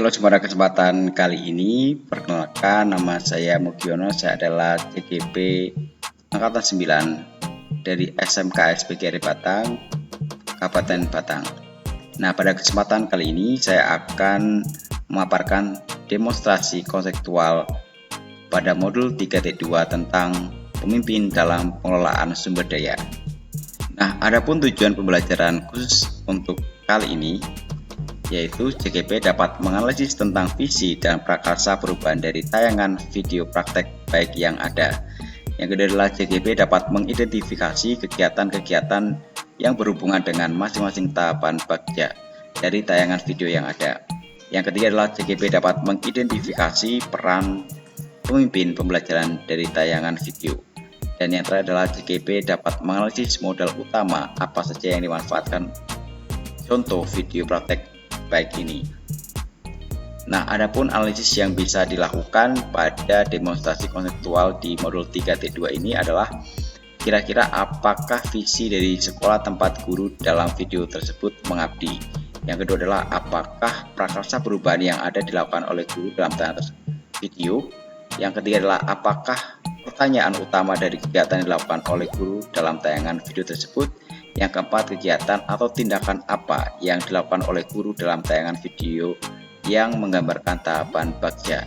Halo, pada kesempatan kali ini perkenalkan, nama saya Mugiono. Saya adalah CGP Angkatan 9 dari SMK SPGRI Batang, Kabupaten Batang. Nah, pada kesempatan kali ini saya akan memaparkan demonstrasi konseptual pada modul 3.2 tentang pemimpin dalam pengelolaan sumber daya. Nah, adapun tujuan pembelajaran khusus untuk kali ini yaitu CGP dapat menganalisis tentang visi dan prakarsa perubahan dari tayangan video praktek baik yang ada. Yang kedua adalah CGP dapat mengidentifikasi kegiatan-kegiatan yang berhubungan dengan masing-masing tahapan bagja dari tayangan video yang ada. Yang ketiga adalah CGP dapat mengidentifikasi peran pemimpin pembelajaran dari tayangan video. Dan yang terakhir adalah CGP dapat menganalisis modal utama apa saja yang dimanfaatkan contoh video praktek baik ini. Nah, adapun analisis yang bisa dilakukan pada demonstrasi konseptual di modul 3.2 ini adalah kira-kira apakah visi dari sekolah tempat guru dalam video tersebut mengabdi. Yang kedua adalah apakah prakarsa perubahan yang ada dilakukan oleh guru dalam tayangan video. Yang ketiga adalah apakah pertanyaan utama dari kegiatan yang dilakukan oleh guru dalam tayangan video tersebut. Yang keempat, kegiatan atau tindakan apa yang dilakukan oleh guru dalam tayangan video yang menggambarkan tahapan bagja.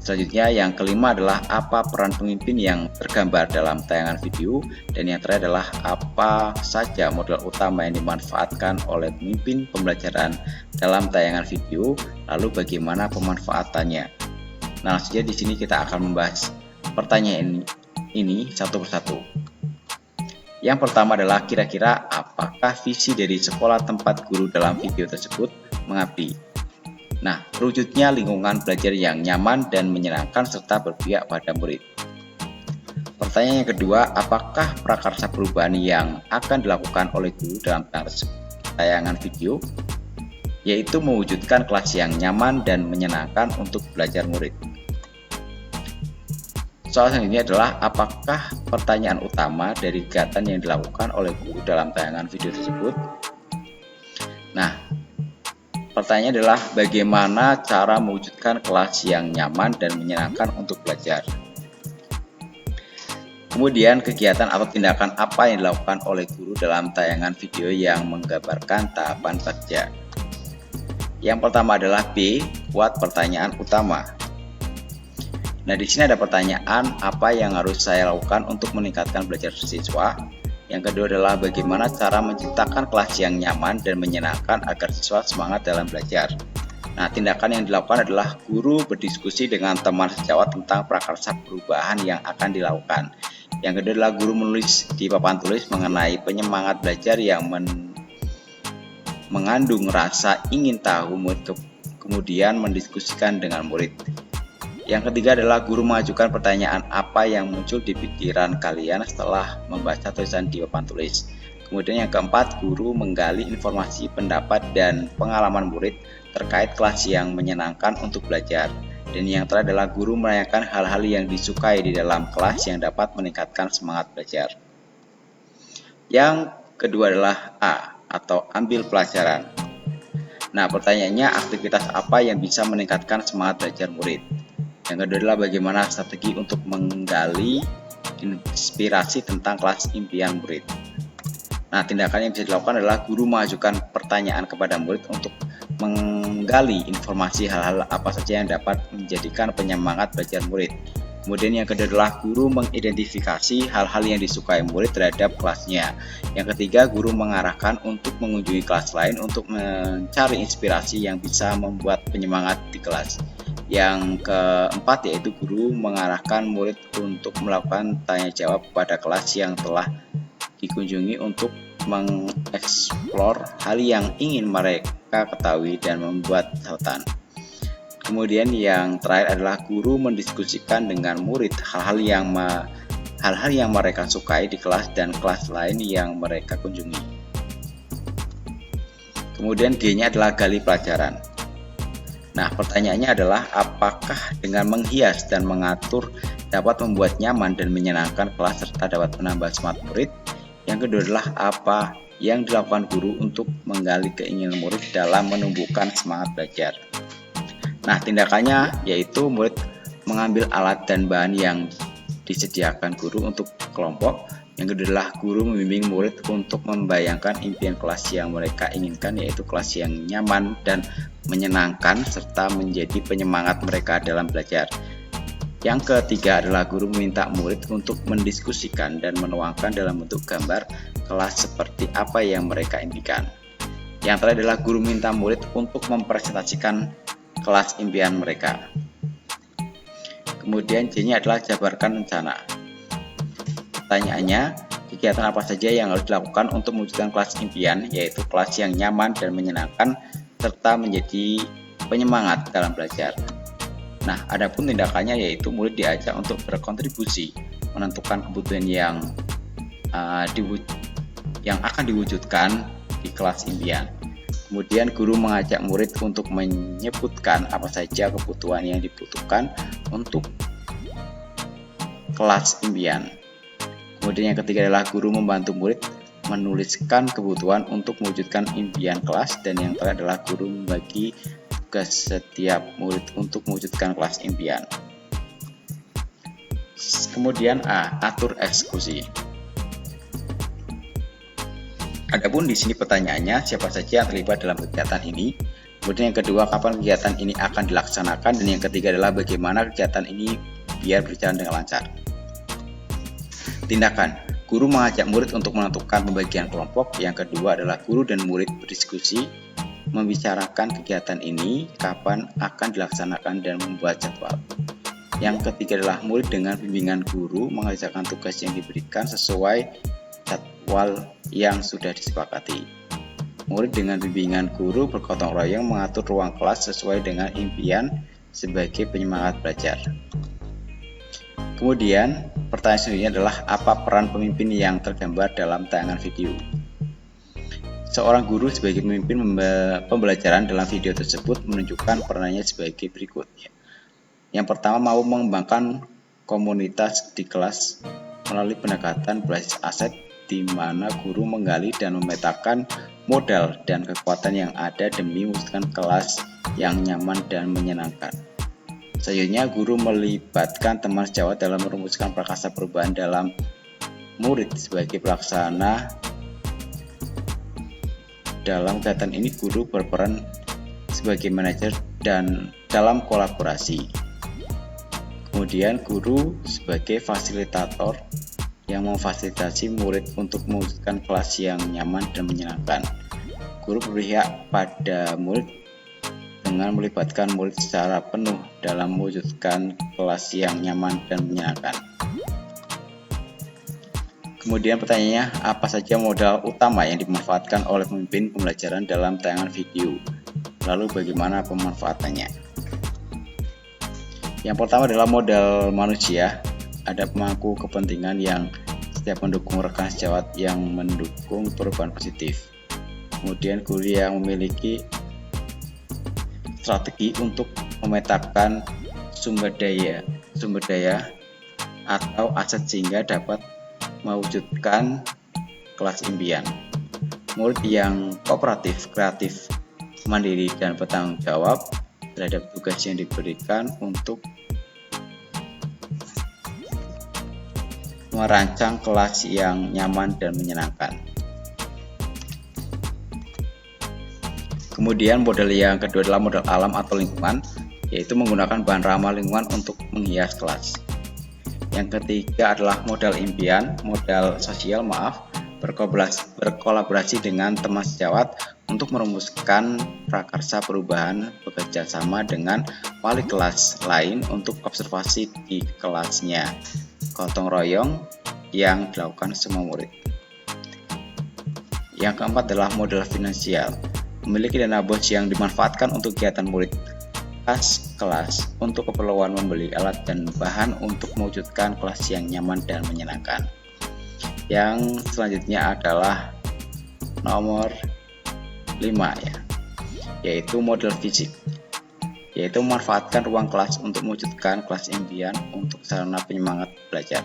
Selanjutnya, yang kelima adalah apa peran pemimpin yang tergambar dalam tayangan video. Dan yang terakhir adalah apa saja modal utama yang dimanfaatkan oleh pemimpin pembelajaran dalam tayangan video, lalu bagaimana pemanfaatannya. Nah, langsung saja di sini kita akan membahas pertanyaan ini satu persatu. Yang pertama adalah kira-kira apakah visi dari sekolah tempat guru dalam video tersebut mengabdi. Nah, terwujudnya lingkungan belajar yang nyaman dan menyenangkan serta berpihak pada murid. Pertanyaan yang kedua, apakah prakarsa perubahan yang akan dilakukan oleh guru dalam tayangan video, yaitu mewujudkan kelas yang nyaman dan menyenangkan untuk belajar murid. Soal selanjutnya adalah apakah pertanyaan utama dari kegiatan yang dilakukan oleh guru dalam tayangan video tersebut. Nah, pertanyaannya adalah bagaimana cara mewujudkan kelas yang nyaman dan menyenangkan untuk belajar. Kemudian kegiatan atau tindakan apa yang dilakukan oleh guru dalam tayangan video yang menggambarkan tahapan bagja. Yang pertama adalah B, buat pertanyaan utama. Nah, di sini ada pertanyaan apa yang harus saya lakukan untuk meningkatkan belajar siswa. Yang kedua adalah bagaimana cara menciptakan kelas yang nyaman dan menyenangkan agar siswa semangat dalam belajar. Nah, tindakan yang dilakukan adalah guru berdiskusi dengan teman sejawat tentang prakarsa perubahan yang akan dilakukan. Yang kedua adalah guru menulis di papan tulis mengenai penyemangat belajar yang mengandung rasa ingin tahu murid, kemudian mendiskusikan dengan murid. Yang ketiga adalah guru mengajukan pertanyaan apa yang muncul di pikiran kalian setelah membaca tulisan di papan tulis. Kemudian yang keempat, guru menggali informasi, pendapat, dan pengalaman murid terkait kelas yang menyenangkan untuk belajar. Dan yang terakhir adalah guru menanyakan hal-hal yang disukai di dalam kelas yang dapat meningkatkan semangat belajar. Yang kedua adalah A, atau ambil pelajaran. Nah, pertanyaannya aktivitas apa yang bisa meningkatkan semangat belajar murid. Yang kedua adalah bagaimana strategi untuk menggali inspirasi tentang kelas impian murid. Nah, tindakan yang bisa dilakukan adalah guru mengajukan pertanyaan kepada murid untuk menggali informasi hal-hal apa saja yang dapat menjadikan penyemangat belajar murid. Kemudian yang kedua adalah guru mengidentifikasi hal-hal yang disukai murid terhadap kelasnya. Yang ketiga, guru mengarahkan untuk mengunjungi kelas lain untuk mencari inspirasi yang bisa membuat penyemangat di kelas. Yang keempat yaitu guru mengarahkan murid untuk melakukan tanya jawab pada kelas yang telah dikunjungi untuk mengeksplor hal yang ingin mereka ketahui dan membuat catatan. Kemudian yang terakhir adalah guru mendiskusikan dengan murid hal-hal yang mereka sukai di kelas dan kelas lain yang mereka kunjungi. Kemudian G-nya adalah gali pelajaran. Nah, pertanyaannya adalah apakah dengan menghias dan mengatur dapat membuat nyaman dan menyenangkan kelas serta dapat menambah semangat murid. Yang kedua adalah apa yang dilakukan guru untuk menggali keinginan murid dalam menumbuhkan semangat belajar. Nah, tindakannya yaitu murid mengambil alat dan bahan yang disediakan guru untuk kelompok. Yang kedua adalah guru membimbing murid untuk membayangkan impian kelas yang mereka inginkan, yaitu kelas yang nyaman dan menyenangkan serta menjadi penyemangat mereka dalam belajar. Yang ketiga adalah guru meminta murid untuk mendiskusikan dan menuangkan dalam bentuk gambar kelas seperti apa yang mereka impikan. Yang terakhir adalah guru minta murid untuk mempresentasikan kelas impian mereka. Kemudian J-nya adalah jabarkan rencana. Pertanyaannya, kegiatan apa saja yang harus dilakukan untuk mewujudkan kelas impian, yaitu kelas yang nyaman dan menyenangkan serta menjadi penyemangat dalam belajar. Nah, adapun tindakannya yaitu murid diajak untuk berkontribusi, menentukan kebutuhan yang akan diwujudkan di kelas impian. Kemudian guru mengajak murid untuk menyebutkan apa saja kebutuhan yang dibutuhkan untuk kelas impian. Kemudian yang ketiga adalah guru membantu murid menuliskan kebutuhan untuk mewujudkan impian kelas, dan yang terakhir adalah guru membagi tugas setiap murid untuk mewujudkan kelas impian. Kemudian A, atur eksekusi. Adapun di sini pertanyaannya, siapa saja yang terlibat dalam kegiatan ini. Kemudian yang kedua, kapan kegiatan ini akan dilaksanakan, dan yang ketiga adalah bagaimana kegiatan ini biar berjalan dengan lancar. Tindakan, guru mengajak murid untuk menentukan pembagian kelompok. Yang kedua adalah guru dan murid berdiskusi, membicarakan kegiatan ini, kapan akan dilaksanakan, dan membuat jadwal. Yang ketiga adalah murid dengan bimbingan guru mengerjakan tugas yang diberikan sesuai jadwal yang sudah disepakati. Murid dengan bimbingan guru bergotong royong mengatur ruang kelas sesuai dengan impian sebagai penyemangat belajar. Kemudian, pertanyaan selanjutnya adalah apa peran pemimpin yang tergambar dalam tayangan video? Seorang guru sebagai pemimpin pembelajaran dalam video tersebut menunjukkan perannya sebagai berikut. Yang pertama, mau mengembangkan komunitas di kelas melalui pendekatan berbasis aset, di mana guru menggali dan memetakan modal dan kekuatan yang ada demi mewujudkan kelas yang nyaman dan menyenangkan. Selanjutnya, guru melibatkan teman sejawat dalam merumuskan prakasa perubahan dalam murid sebagai pelaksana. Dalam kegiatan ini, guru berperan sebagai manajer dan dalam kolaborasi. Kemudian, guru sebagai fasilitator yang memfasilitasi murid untuk mewujudkan kelas yang nyaman dan menyenangkan. Guru berpihak pada murid dengan melibatkan murid secara penuh dalam mewujudkan kelas yang nyaman dan menyenangkan. Kemudian pertanyaannya, apa saja modal utama yang dimanfaatkan oleh pemimpin pembelajaran dalam tayangan video? Lalu bagaimana pemanfaatannya? Yang pertama adalah modal manusia. Ada pemangku kepentingan yang setiap mendukung rekan sejawat yang mendukung perubahan positif. Kemudian guru yang memiliki strategi untuk memetakan sumber daya atau aset sehingga dapat mewujudkan kelas impian. Murid yang kooperatif, kreatif, mandiri, dan bertanggung jawab terhadap tugas yang diberikan untuk merancang kelas yang nyaman dan menyenangkan. Kemudian model yang kedua adalah modal alam atau lingkungan, yaitu menggunakan bahan ramah lingkungan untuk menghias kelas. Yang ketiga adalah modal impian, modal sosial, berkolaborasi dengan teman sejawat untuk merumuskan prakarsa perubahan, bekerja sama dengan wali kelas lain untuk observasi di kelasnya, gotong royong yang dilakukan semua murid. Yang keempat adalah modal finansial, memiliki dana bos yang dimanfaatkan untuk kegiatan murid kas kelas untuk keperluan membeli alat dan bahan untuk mewujudkan kelas yang nyaman dan menyenangkan. Yang selanjutnya adalah nomor 5 yaitu model fisik, yaitu memanfaatkan ruang kelas untuk mewujudkan kelas impian untuk sarana penyemangat belajar.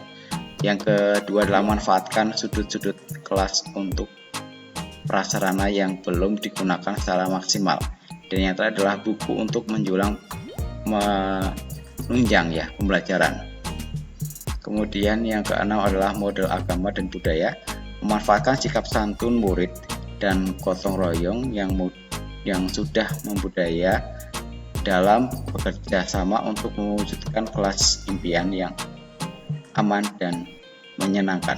Yang kedua adalah memanfaatkan sudut-sudut kelas untuk prasarana yang belum digunakan secara maksimal. Dan yang terakhir adalah buku untuk menjulang menunjang ya pembelajaran. Kemudian yang keenam adalah model agama dan budaya, memanfaatkan sikap santun murid dan gotong royong yang sudah membudaya dalam bekerja sama untuk mewujudkan kelas impian yang aman dan menyenangkan.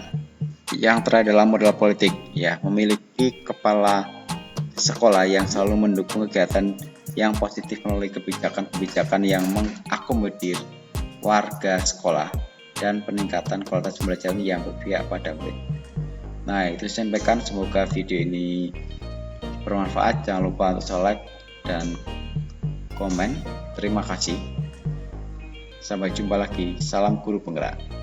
Yang terakhir adalah model politik, ya, memiliki kepala sekolah yang selalu mendukung kegiatan yang positif melalui kebijakan-kebijakan yang mengakomodir warga sekolah dan peningkatan kualitas pembelajaran yang berpihak pada murid. Nah, itu saya sampaikan, semoga video ini bermanfaat. Jangan lupa untuk like dan komen. Terima kasih. Sampai jumpa lagi. Salam guru penggerak.